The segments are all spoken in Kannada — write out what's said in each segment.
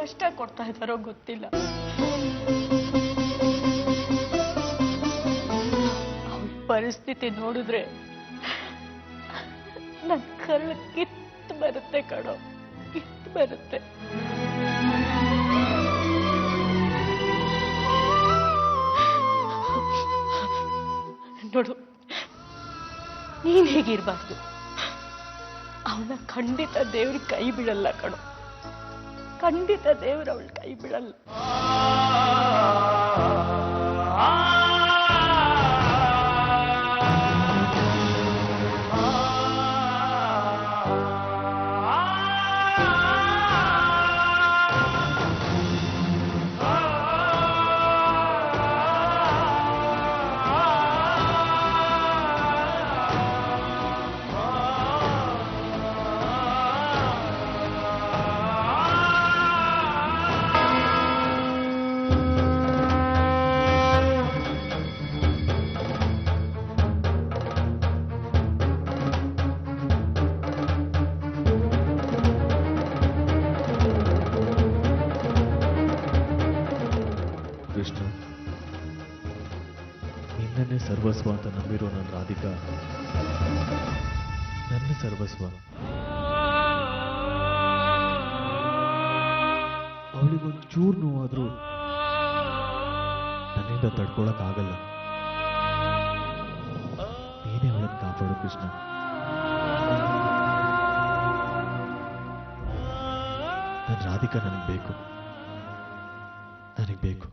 ಕಷ್ಟ ಕೊಡ್ತಾ ಇದ್ದಾರೋ ಗೊತ್ತಿಲ್ಲ. ಅವಳ ಪರಿಸ್ಥಿತಿ ನೋಡಿದ್ರೆ ನನ್ನ ಕರಳು ಕಿತ್ತು ಬರುತ್ತೆ ಕಣೋ, ಕಿತ್ತು ಬರುತ್ತೆ. ನೋಡು, ನೀನ್ ಹೇಗಿರ್ಬಾರ್ದು. ಅವಳ ಖಂಡಿತ ದೇವ್ರ ಕೈ ಬಿಡಲ್ಲ ಕಣೋ, ಖಂಡಿತ ದೇವ್ರ ಅವಳ ಕೈ ಬಿಡಲ್ಲ. ಕೃಷ್ಣ, ನಿನ್ನನ್ನೇ ಸರ್ವಸ್ವ ಅಂತ ನಂಬಿರೋ ನನ್ನ ರಾಧಿಕಾ ನನ್ನ ಸರ್ವಸ್ವ. ಅವಳಿಗೊಂದು ಚೂರು ನೋವಾದ್ರೂ ನನ್ನಿಂದ ತಡ್ಕೊಳಕ್ಕಾಗಲ್ಲ. ನೀನೇ ಅವಳನ್ನು ಕಾಪಾಡು ಕೃಷ್ಣ. ನನ್ನ ರಾಧಿಕಾ ನನಗೆ ಬೇಕು, ನನಗೆ ಬೇಕು.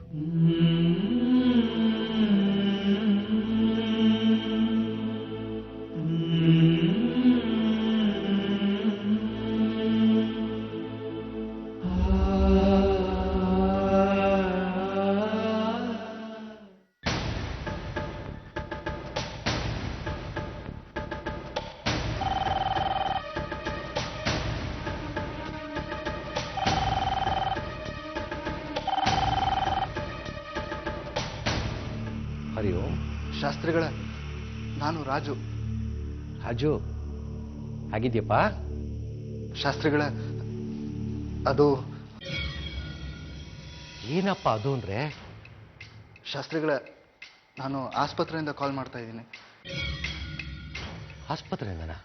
ಹರಿಯೋ ಶಾಸ್ತ್ರಿಗಳ, ನಾನು ರಾಜು. ರಾಜು, ಆಗಿದ್ಯಪ್ಪ? ಶಾಸ್ತ್ರಿಗಳ, ಅದು ಏನಪ್ಪ ಅದು ಅಂದ್ರೆ? ಶಾಸ್ತ್ರಿಗಳ, ನಾನು ಆಸ್ಪತ್ರೆಯಿಂದ ಕಾಲ್ ಮಾಡ್ತಾ ಇದ್ದೀನಿ. ಆಸ್ಪತ್ರೆಯಿಂದನಾ?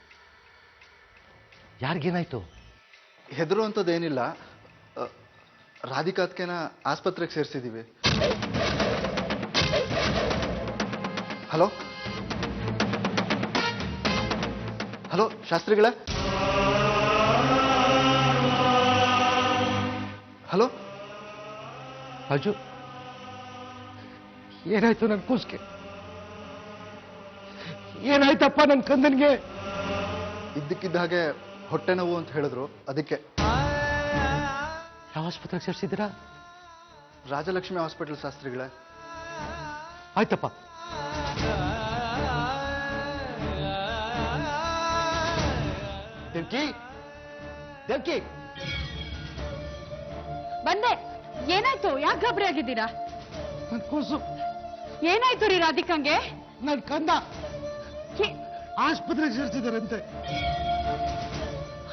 ಯಾರಿಗೇನಾಯ್ತು? ಹೆದರುವಂಥದ್ದೇನಿಲ್ಲ. ರಾಧಿಕಾತ್ಕೆನ ಆಸ್ಪತ್ರೆಗೆ ಸೇರಿಸಿದ್ದೀವಿ. ಹಲೋ ಹಲೋ ಶಾಸ್ತ್ರಿಗಳ, ಹಲೋ. ರಾಜು, ಏನಾಯ್ತು ನನ್ನ ಕೂಸ್ಗೆ? ಏನಾಯ್ತಪ್ಪ ನನ್ನ ಕಂದನ್ಗೆ? ಇದ್ದಕ್ಕಿದ್ದ ಹಾಗೆ ಹೊಟ್ಟೆ ನೋವು ಅಂತ ಹೇಳಿದ್ರು, ಅದಕ್ಕೆ. ಯಾವ ಆಸ್ಪತ್ರೆಗೆ ಸೇರಿಸಿದ್ದೀರಾ? ರಾಜಲಕ್ಷ್ಮಿ ಹಾಸ್ಪಿಟಲ್ ಶಾಸ್ತ್ರಿಗಳ. ಆಯ್ತಪ್ಪ. ದೇವ್ಕಿ, ದೇವ್ಕಿ, ಬಂದೆ. ಏನಾಯ್ತು? ಯಾಕೆ ಗಾಬರಿ ಆಗಿದ್ದೀರಾ? ನನ್ನ ಕೂಸು. ಏನಾಯ್ತು ರೀ ರಾಧಿಕಾಂಗೆ? ನನ್ನ ಕಂದ ಆಸ್ಪತ್ರೆಗೆ ಸೇರಿಸಿದಾರಂತೆ.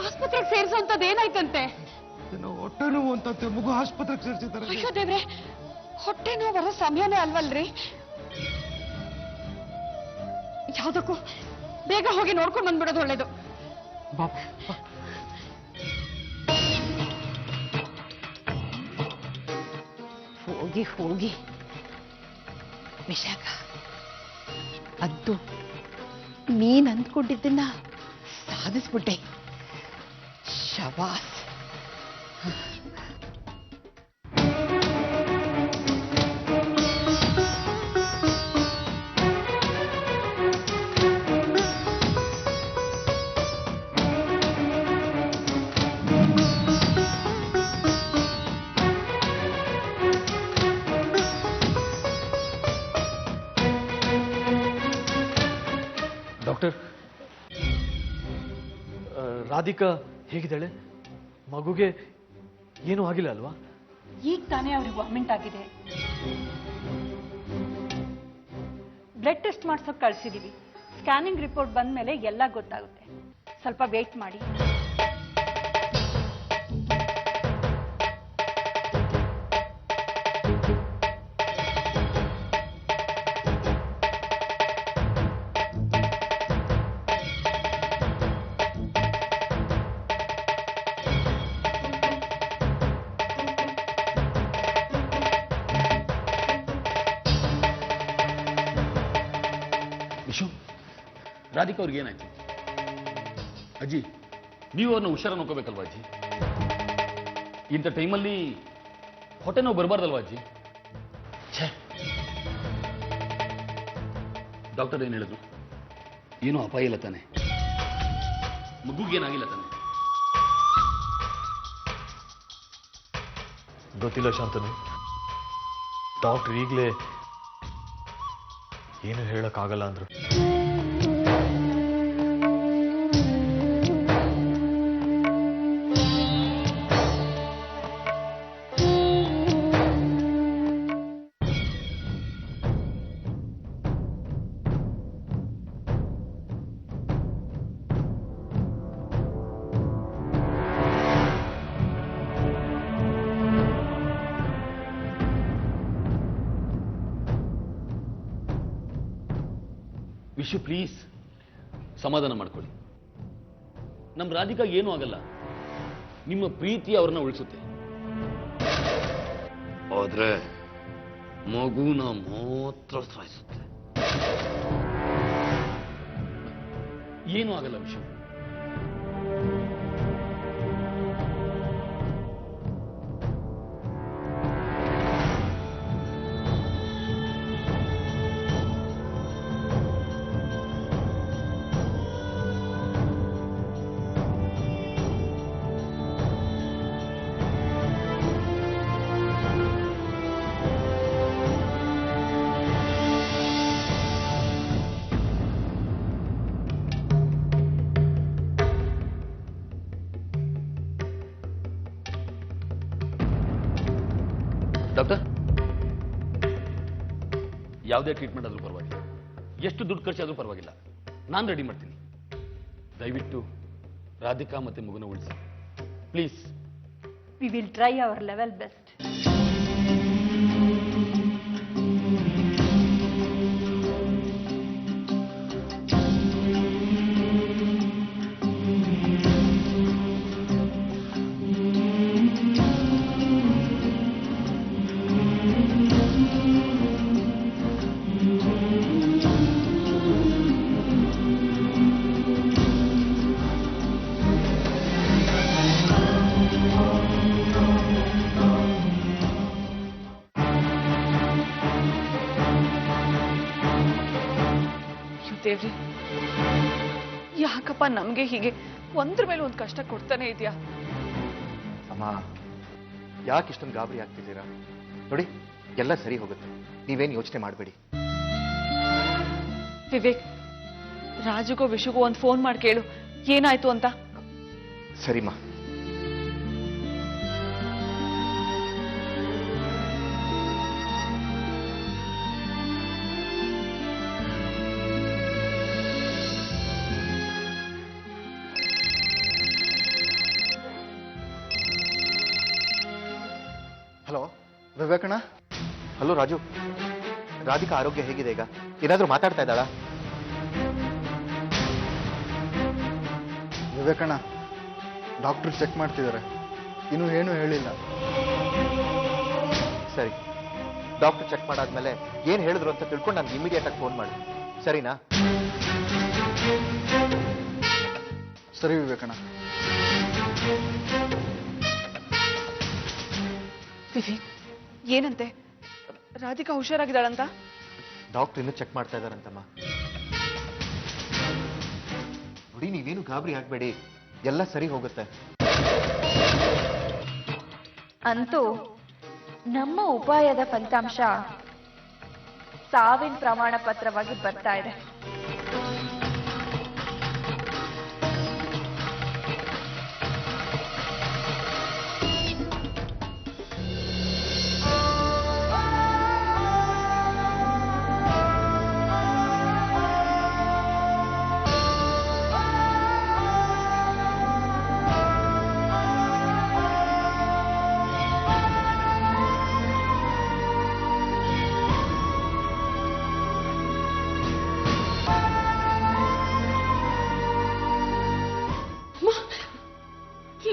ಆಸ್ಪತ್ರೆಗೆ ಸೇರಿಸೋಂಥದ್ದು ಏನಾಯ್ತಂತೆ? ಹೊಟ್ಟೆ ನೋವು ಅಂತಂತೆ, ಮಗು ಆಸ್ಪತ್ರೆಗೆ ಸೇರಿಸಿದ್ದಾರೆ. ಅಯ್ಯೋ ದೇವ್ರೆ, ಹೊಟ್ಟೆ ನೋವು ಬರೋ ಸಮಯನೇ ಅಲ್ವಲ್ರಿ? ಯಾವ್ದಕ್ಕೂ ಬೇಗ ಹೋಗಿ ನೋಡ್ಕೊಂಡು ಬಂದ್ಬಿಡೋದು ಒಳ್ಳೇದು. ಹೋಗಿ ಹೋಗಿ ವಿಶಾಖ, ಅದು ನೀನ್ ಅಂದ್ಕೊಂಡಿದ್ದನ್ನ ಸಾಧಿಸ್ಬಿಟ್ಟೆ. ಶಬಾಸ್. ಡಾಕ್ಟರ್, ರಾಧಿಕಾ ಹೇಗಿದ್ದಾಳೆ? ಮಗುಗೆ ಏನೂ ಆಗಿಲ್ಲ ಅಲ್ವಾ? ಈಗ ತಾನೇ ಅವ್ರಿಗೆ ವಾಮಿಂಟ್ ಆಗಿದೆ. ಬ್ಲಡ್ ಟೆಸ್ಟ್ ಮಾಡ್ಸೋಕೆ ಕಳಿಸಿದೀವಿ. ಸ್ಕ್ಯಾನಿಂಗ್ ರಿಪೋರ್ಟ್ ಬಂದ ಮೇಲೆ ಎಲ್ಲ ಗೊತ್ತಾಗುತ್ತೆ. ಸ್ವಲ್ಪ ವೇಟ್ ಮಾಡಿ. ರಾಧಿಕಾ ಅವ್ರಿಗೆ ಏನಾಯ್ತು? ಅಜ್ಜಿ, ನೀವು ಅವ್ರನ್ನ ಹುಷಾರ ನೋಡ್ಕೋಬೇಕಲ್ವಾ ಅಜ್ಜಿ? ಇಂಥ ಟೈಮಲ್ಲಿ ಹೊಟ್ಟೆ ನೋವು ಬರಬಾರ್ದಲ್ವಾ ಅಜ್ಜಿ? ಛೇ, ಡಾಕ್ಟರ್ ಏನು ಹೇಳಿದ್ರು? ಏನೂ ಅಪಾಯ ಇಲ್ಲ ತಾನೆ? ಮಗುಗೇನಾಗಿಲ್ಲ ತಾನೆ? ಗೊತ್ತಿಲ್ಲ ಶಾಂತನು. ಡಾಕ್ಟರ್ ಈಗಲೇ ಏನು ಹೇಳಕ್ಕಾಗಲ್ಲ ಅಂದ್ರು. ವಿಶು, ಪ್ಲೀಸ್ ಸಮಾಧಾನ ಮಾಡ್ಕೊಳ್ಳಿ. ನಮ್ಮ ರಾಧಿಕಾ ಏನೂ ಆಗಲ್ಲ. ನಿಮ್ಮ ಪ್ರೀತಿ ಅವ್ರನ್ನ ಉಳಿಸುತ್ತೆ. ಆದ್ರೆ ಮಗುನ ಮಾತ್ರ ಸಾಯಿಸುತ್ತೆ. ಏನೂ ಆಗಲ್ಲ ವಿಶು. ಡಾಕ್ಟರ್, ಯಾವುದೇ ಟ್ರೀಟ್ಮೆಂಟ್ ಆದ್ರೂ ಪರವಾಗಿಲ್ಲ, ಎಷ್ಟು ದುಡ್ಡು ಖರ್ಚಾದ್ರೂ ಪರವಾಗಿಲ್ಲ, ನಾನು ರೆಡಿ ಮಾಡ್ತೀನಿ. ದಯವಿಟ್ಟು ರಾಧಿಕಾ ಮತ್ತೆ ಮಗುನ ಉಳಿಸಿ please. We will try our level best. ದೇವ್ರಿ, ಯಾಕಪ್ಪ ನಮ್ಗೆ ಹೀಗೆ ಒಂದ್ರ ಮೇಲೆ ಒಂದು ಕಷ್ಟ ಕೊಡ್ತಾನೆ ಇದೆಯಾ? ಅಮ್ಮ, ಯಾಕೆ ಇಷ್ಟೊಂದು ಗಾಬರಿ ಆಗ್ತಿದ್ದೀರಾ? ನೋಡಿ, ಎಲ್ಲ ಸರಿ ಹೋಗುತ್ತೆ, ನೀವೇನು ಯೋಚನೆ ಮಾಡಬೇಡಿ. ವಿವೇಕ್, ರಾಜುಗೋ ವಿಶುಗೋ ಒಂದು ಫೋನ್ ಮಾಡಿ ಕೇಳು ಏನಾಯ್ತು ಅಂತ. ಸರಿಮ್ಮ. ಹಲೋ ವಿವೇಕಣ್ಣ. ಹಲೋ ರಾಜು, ರಾಧಿಕಾ ಆರೋಗ್ಯ ಹೇಗಿದೆ ಈಗ? ಏನಾದರೂ ಮಾತಾಡ್ತಾ ಇದ್ದಾಳ? ವಿವೇಕಣ್ಣ, ಡಾಕ್ಟರ್ ಚೆಕ್ ಮಾಡ್ತಿದ್ದಾರೆ, ಇನ್ನೂ ಏನೂ ಹೇಳಿಲ್ಲ. ಸರಿ, ಡಾಕ್ಟರ್ ಚೆಕ್ ಮಾಡಾದ್ಮೇಲೆ ಏನು ಹೇಳಿದ್ರು ಅಂತ ತಿಳ್ಕೊಂಡು ನನಗೆ ಇಮಿಡಿಯೇಟ್ ಆಗಿ ಫೋನ್ ಮಾಡಿ, ಸರಿನಾ? ಸರಿ ವಿವೇಕಣ್ಣ. ವಿವೇಕ್, ಏನಂತೆ? ರಾಧಿಕಾ ಹುಷಾರಾಗಿದ್ದಾಳಂತ? ಡಾಕ್ಟರ್ ಇನ್ನೂ ಚೆಕ್ ಮಾಡ್ತಾ ಇದ್ದಾರಂತಮ್ಮ. ನೋಡಿ, ನೀವೇನು ಗಾಬರಿ ಆಗ್ಬೇಡಿ, ಎಲ್ಲ ಸರಿ ಹೋಗುತ್ತೆ. ಅಂತೂ ನಮ್ಮ ಉಪಾಯದ ಫಲಿತಾಂಶ ಸಾವಿನ ಪ್ರಮಾಣ ಪತ್ರವಾಗಿ ಬರ್ತಾ ಇದೆ.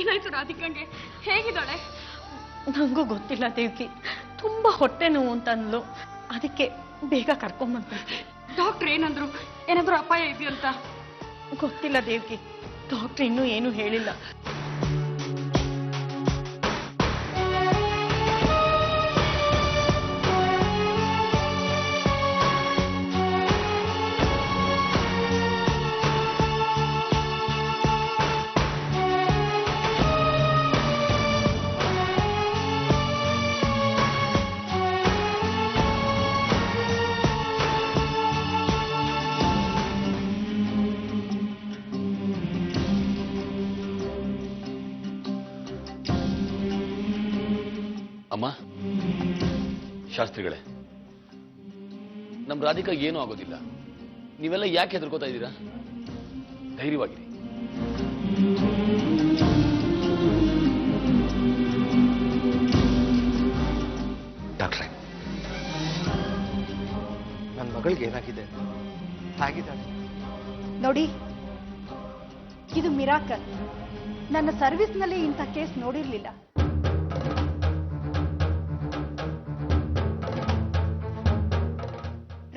ಏನಾಯ್ತು ರಾಧಿಕಾಂಗೆ? ಹೇಗಿದ್ದಾಳೆ? ನಂಗೂ ಗೊತ್ತಿಲ್ಲ ದೇವ್ಕಿ, ತುಂಬಾ ಹೊಟ್ಟೆ ನೋವು ಅಂತ ಅಂದ್ಲು, ಅದಕ್ಕೆ ಬೇಗ ಕರ್ಕೊಂಡ್ಬಂದ್ಬಿಟ್ಟೆ. ಡಾಕ್ಟರ್ ಏನಂದ್ರು? ಏನಾದ್ರೂ ಅಪಾಯ ಇದೆಯಂತ? ಗೊತ್ತಿಲ್ಲ ದೇವ್ಕಿ, ಡಾಕ್ಟರ್ ಇನ್ನೂ ಏನು ಹೇಳಿಲ್ಲ. ಅಮ್ಮ, ಶಾಸ್ತ್ರಿಗಳೇ, ನಮ್ಮ ರಾಧಿಕಾ ಏನೂ ಆಗೋದಿಲ್ಲ. ನೀವೆಲ್ಲ ಯಾಕೆ ಹೆದರ್ಕೋತಾ ಇದ್ದೀರಾ? ಧೈರ್ಯವಾಗಿರಿ. ಡಾಕ್ಟ್ರೆ, ನನ್ನ ಮಗಳಿಗೆ ಏನಾಗಿದೆ? ಹೇಗಿದ್ದಾಳೆ? ನೋಡಿ, ಇದು ಮಿರಾಕಲ್. ನನ್ನ ಸರ್ವಿಸ್ನಲ್ಲಿ ಇಂಥ ಕೇಸ್ ನೋಡಿರ್ಲಿಲ್ಲ.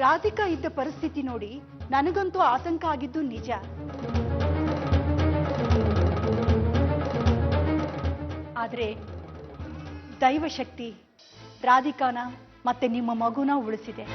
ರಾಧಿಕಾ ಇದ್ದ ಪರಿಸ್ಥಿತಿ ನೋಡಿ ನನಗಂತೂ ಆತಂಕ ಆಗಿದ್ದು ನಿಜ. ಆದ್ರೆ ದೈವಶಕ್ತಿ ರಾಧಿಕಾನ ಮತ್ತೆ ನಿಮ್ಮ ಮಗುನ ಉಳಿಸಿದೆ.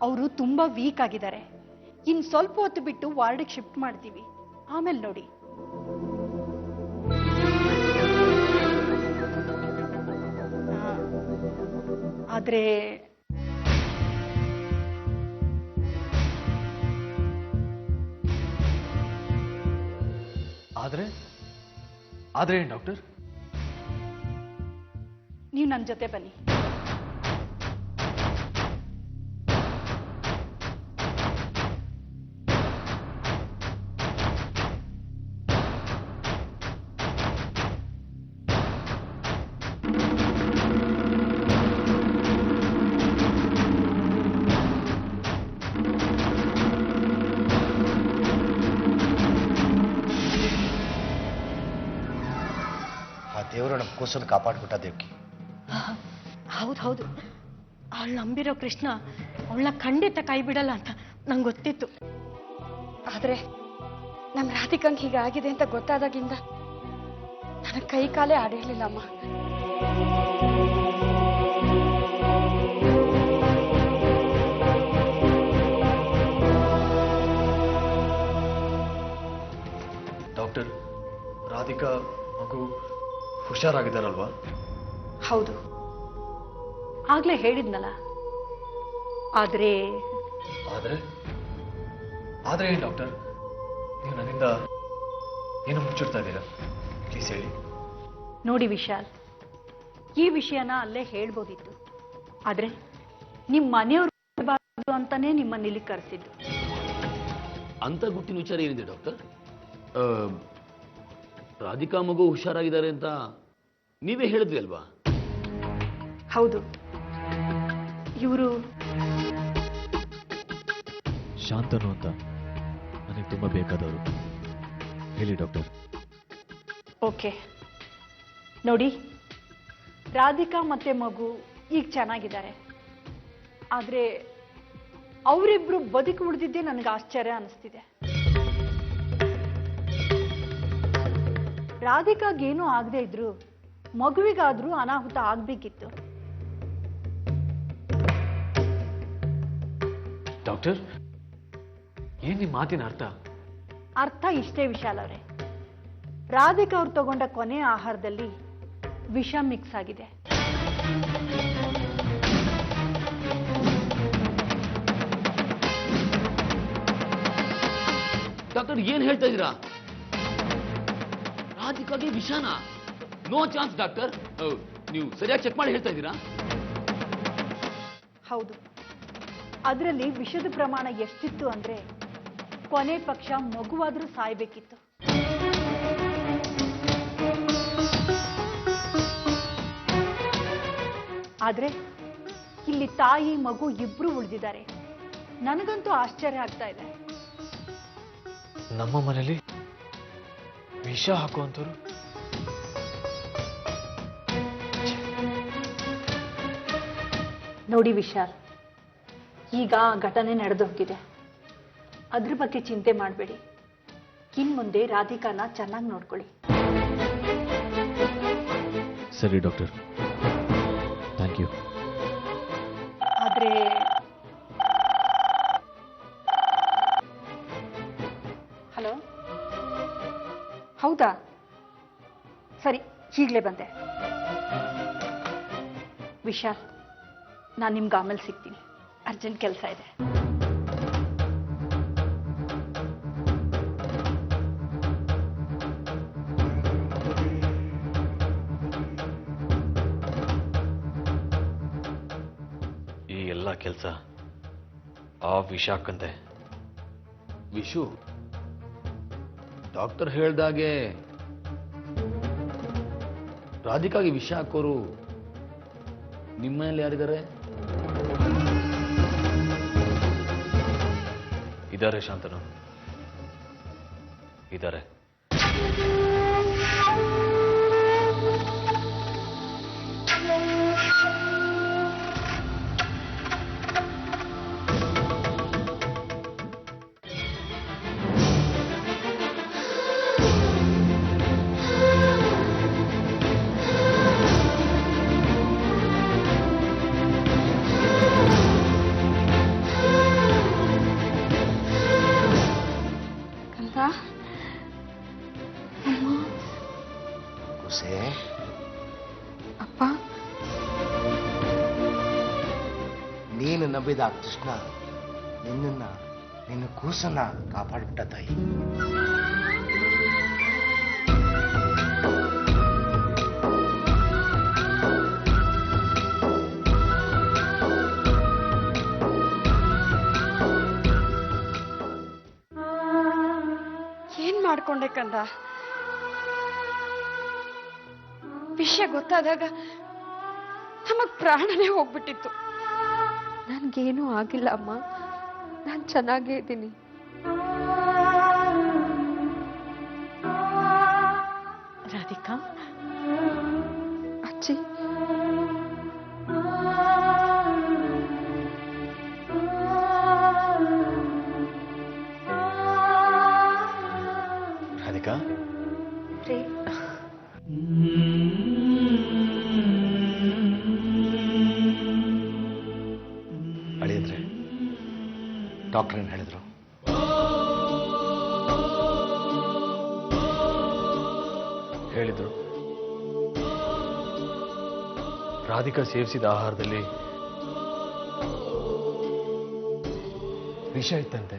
ಅವರು ತುಂಬಾ ವೀಕ್ ಆಗಿದ್ದಾರೆ. ಇನ್ ಸ್ವಲ್ಪ ಹೊತ್ತು ಬಿಟ್ಟು ವಾರ್ಡ್ಗೆ ಶಿಫ್ಟ್ ಮಾಡ್ತೀವಿ. ಆಮೇಲೆ ನೋಡಿ. ಆದ್ರೆ ಆದ್ರೆ ಆದ್ರೆ ಏನ್ ಡಾಕ್ಟರ್? ನೀವು ನನ್ನ ಜೊತೆ ಬನ್ನಿ. ದೇವರು ನಮ್ಮ ಕೂಸನ್ನು ಕಾಪಾಡ್ಬಿಟ್ಟ ದೇವ್ಕಿ. ಹೌದು, ಅವಳು ನಂಬಿರೋ ಕೃಷ್ಣ ಅವಳನ್ನ ಖಂಡಿತ ಕೈ ಬಿಡಲ್ಲ ಅಂತ ನಂಗೆ ಗೊತ್ತಿತ್ತು. ಆದ್ರೆ ನಮ್ ರಾಧಿಕಂಗ್ ಹೀಗಾಗಿದೆ ಅಂತ ಗೊತ್ತಾದಾಗಿಂದ ನನಗೆ ಕೈ ಕಾಲೇ ಆಡಿರ್ಲಿಲ್ಲ ಅಮ್ಮ. ಡಾಕ್ಟರ್, ರಾಧಿಕಾ ಮಗು ಹುಷಾರಾಗಿದ್ದಾರಲ್ವಾ? ಹೌದು, ಆಗ್ಲೇ ಹೇಳಿದ್ನಲ್ಲ. ಆದ್ರೆ ಆದ್ರೆ ಆದ್ರೆ ಏನ್ ಡಾಕ್ಟರ್? ನೀವು ನನ್ನಿಂದ ಏನು ಮುಚ್ಚಿಡ್ತಾ ಇದ್ದೀರಾ? ಪ್ಲೀಸ್ ಹೇಳಿ. ನೋಡಿ ವಿಶಾಲ್, ಈ ವಿಷಯನ ಅಲ್ಲೇ ಹೇಳ್ಬೋದಿತ್ತು. ಆದ್ರೆ ನಿಮ್ಮ ಮನೆಯವರು ಅಂತಾನೆ ನಿಮ್ಮನ್ನ ಇಲ್ಲಿ ಕರೆಸಿದ್ದು. ಅಂತ ಗುಟ್ಟಿನ ವಿಚಾರ ಏನಿದೆ ಡಾಕ್ಟರ್? ರಾಧಿಕಾ ಮಗು ಹುಷಾರಾಗಿದ್ದಾರೆ ಅಂತ ನೀವೇ ಹೇಳಿದ್ರಿ ಅಲ್ವಾ? ಹೌದು, ಇವರು ಶಾಂತನು ಅಂತ ನನಗೆ ತುಂಬಾ ಬೇಕಾದವರು. ಹೇಳಿ ಡಾಕ್ಟರ್. ಓಕೆ ನೋಡಿ, ರಾಧಿಕಾ ಮತ್ತೆ ಮಗು ಈಗ ಚೆನ್ನಾಗಿದ್ದಾರೆ. ಆದ್ರೆ ಅವರಿಬ್ರು ಬದುಕಿ ಉಳಿದಿದ್ದೇ ನನಗೆ ಆಶ್ಚರ್ಯ ಅನಿಸ್ತಿದೆ. ರಾಧಿಕಾಗೇನೂ ಆಗದೆ ಇದ್ರು ಮಗುವಿಗಾದ್ರೂ ಅನಾಹುತ ಆಗ್ಬೇಕಿತ್ತು. ಡಾಕ್ಟರ್, ಏನ್ ನಿಮ್ಮ ಮಾತಿನ ಅರ್ಥ? ಅರ್ಥ ಇಷ್ಟೇ ವಿಶಾಲ್ ಅವರೇ, ರಾಧಿಕಾ ಅವ್ರು ತಗೊಂಡ ಕೊನೆಯ ಆಹಾರದಲ್ಲಿ ವಿಷ ಮಿಕ್ಸ್ ಆಗಿದೆ. ಡಾಕ್ಟರ್, ಏನ್ ಹೇಳ್ತಾ ಇದ್ದೀರಾ? ರಾಧಿಕಾಗೆ ವಿಷಾನ? No chance doctor. ನೀವು ಸರಿಯಾಗಿ ಚೆಕ್ ಮಾಡಿ ಹೇಳ್ತಾ ಇದ್ದೀರಾ? ಹೌದು, ಅದರಲ್ಲಿ ವಿಷದ ಪ್ರಮಾಣ ಎಷ್ಟಿತ್ತು ಅಂದ್ರೆ ಕೊನೆ ಪಕ್ಷ ಮಗುವಾದ್ರೂ ಸಾಯ್ಬೇಕಿತ್ತು. ಆದ್ರೆ ಇಲ್ಲಿ ತಾಯಿ ಮಗು ಇಬ್ರು ಉಳಿದಿದ್ದಾರೆ. ನನಗಂತೂ ಆಶ್ಚರ್ಯ ಆಗ್ತಾ ಇದೆ. ನಮ್ಮ ಮನೇಲಿ ವಿಷ ಹಾಕುವಂತವ್ರು ನೋಡಿ ವಿಶಾಲ್, ಈಗ ಆ ಘಟನೆ ನಡೆದೋಗಿದೆ. ಅದ್ರ ಬಗ್ಗೆ ಚಿಂತೆ ಮಾಡಬೇಡಿ. ಇನ್ ಮುಂದೆ ರಾಧಿಕಾನ ಚೆನ್ನಾಗಿ ನೋಡ್ಕೊಳ್ಳಿ. ಸರಿ ಡಾಕ್ಟರ್, ಥ್ಯಾಂಕ್ ಯು. ಆದ್ರೆ ಹಲೋ, ಹೌದಾ? ಸರಿ, ಈಗಲೇ ಬಂದೆ. ವಿಶಾಲ್, ನಾನು ನಿಮ್ಗೆ ಆಮೇಲೆ ಸಿಗ್ತೀನಿ. ಅರ್ಜೆಂಟ್ ಕೆಲಸ ಇದೆ. ಈ ಎಲ್ಲ ಕೆಲಸ ಆ ವಿಷ ಹಾಕಂತೆ. ವಿಶು, ಡಾಕ್ಟರ್ ಹೇಳ್ದಾಗೆ ರಾಧಿಕಾಗಿ ವಿಷ ಹಾಕೋರು ನಿಮ್ಮ ಮನೇಲಿ ಯಾರಿದ್ದಾರೆ? ಇದ್ದಾರೆ ಶಾಂತನು, ಇದ್ದಾರೆ. ಕುಸೆ, ಅಪ್ಪ, ನೀನು ನಂಬಿದ ಆ ಕೃಷ್ಣ ನಿನ್ನ ಕೂಸನ್ನ ಕಾಪಾಡ್ಬಿಟ್ಟ ತಾಯಿ. ಏನ್ ಮಾಡ್ಕೊಂಡೆ ಕಂದ? ವಿಷಯ ಗೊತ್ತಾದಾಗ ನಮಗ್ ಪ್ರಾಣನೇ ಹೋಗ್ಬಿಟ್ಟಿತ್ತು. ನನ್ಗೇನೂ ಆಗಿಲ್ಲ ಅಮ್ಮ, ನಾನ್ ಚೆನ್ನಾಗೇ ಇದ್ದೀನಿ. ರಾಧಿಕಾ, ಅಜ್ಜಿ, ರಾಧಿಕಾ, ರೀ, ಅಳಿಯಂದ್ರೆ ಡಾಕ್ಟರ್ ಏನು ಹೇಳಿದ್ರು? ಹೇಳಿದ್ರು ರಾಧಿಕಾ ಸೇವಿಸಿದ ಆಹಾರದಲ್ಲಿ ವಿಷ ಇತ್ತಂತೆ.